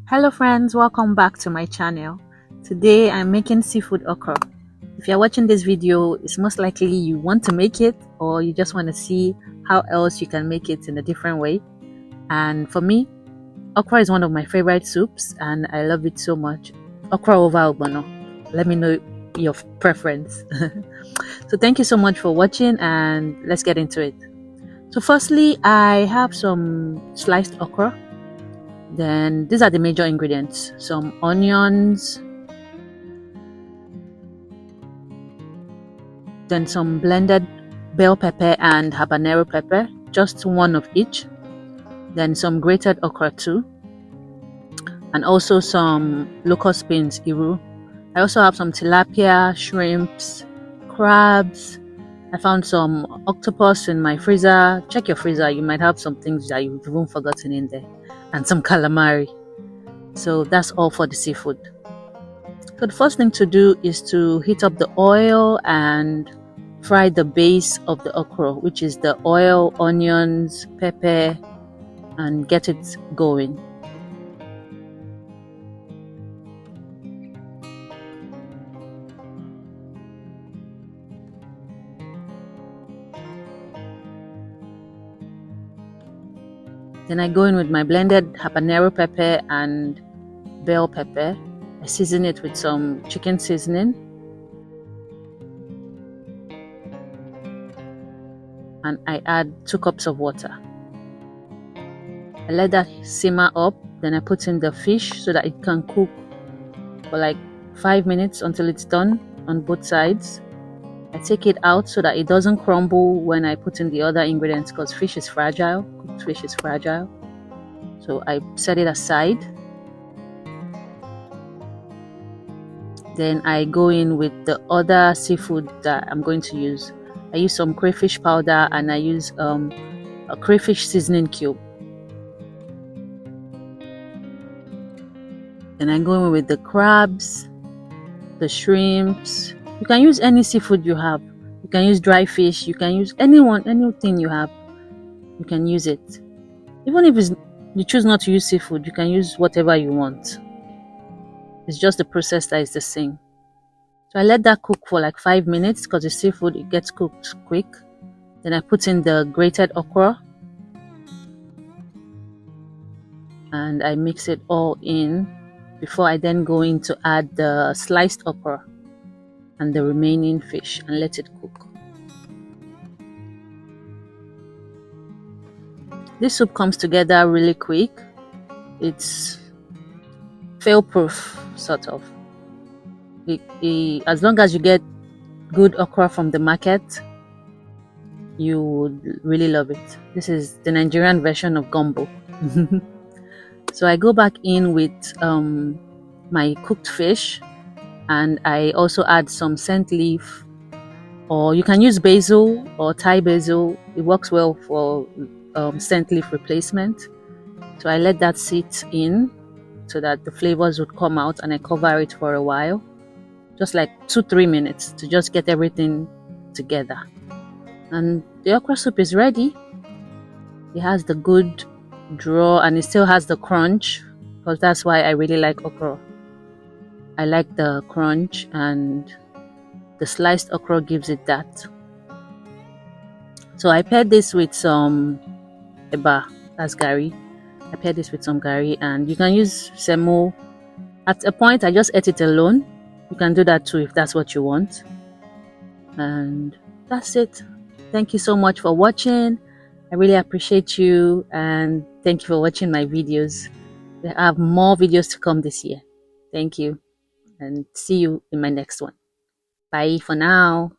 Hello friends, welcome back to my channel. Today I'm making seafood okra. If you're watching this video, it's most likely you want to make it or you just want to see how else you can make it in a different way. And for me, okra is one of my favorite soups and I love it so much. Okra over ogbono. Let me know your preference. So thank you so much for watching and let's get into it. So firstly, I have some sliced okra. Then these are the major ingredients: some onions, then some blended bell pepper and habanero pepper, just one of each, then some grated okra too, and also some locust beans iru. I also have some tilapia, shrimps, crabs. I found some octopus in my freezer. Check your freezer, you might have some things that you've even forgotten in there, and some calamari. So that's all for the seafood. So the first thing to do is to heat up the oil and fry the base of the okra, which is the oil, onions, pepper, and get it going. Then I go in with my blended habanero pepper and bell pepper. I season it with some chicken seasoning. And I add 2 cups of water. I let that simmer up. Then I put in the fish so that it can cook for like 5 minutes until it's done on both sides. I take it out so that it doesn't crumble when I put in the other ingredients because fish is fragile. Cooked fish is fragile. So I set it aside. Then I go in with the other seafood that I'm going to use. I use some crayfish powder and I use a crayfish seasoning cube. Then I go in with the crabs, the shrimps. You can use any seafood you have. You can use dry fish. You can use anything you have. You can use it. Even if you choose not to use seafood, you can use whatever you want. It's just the process that is the same. So I let that cook for like 5 minutes because the seafood, it gets cooked quick. Then I put in the grated okra and I mix it all in before I then go in to add the sliced okra and the remaining fish and let it cook. This soup comes together really quick. It's fail-proof, sort of. As long as you get good okra from the market, you would really love it. This is the Nigerian version of gumbo. So I go back in with my cooked fish and I also add some scent leaf, or you can use basil or Thai basil. It works well for scent leaf replacement. So I let that sit in so that the flavors would come out, and I cover it for a while, just like 2-3 minutes to just get everything together. And the okra soup is ready. It has the good draw and it still has the crunch, because that's why I really like okra. I like the crunch and the sliced okra gives it that. So I paired this with some eba, that's gari. I paired this with some gari, and you can use semo. At a point I just ate it alone. You can do that too if that's what you want. And that's it. Thank you so much for watching. I really appreciate you, and thank you for watching my videos. I have more videos to come this year. Thank you, and see you in my next one. Bye for now.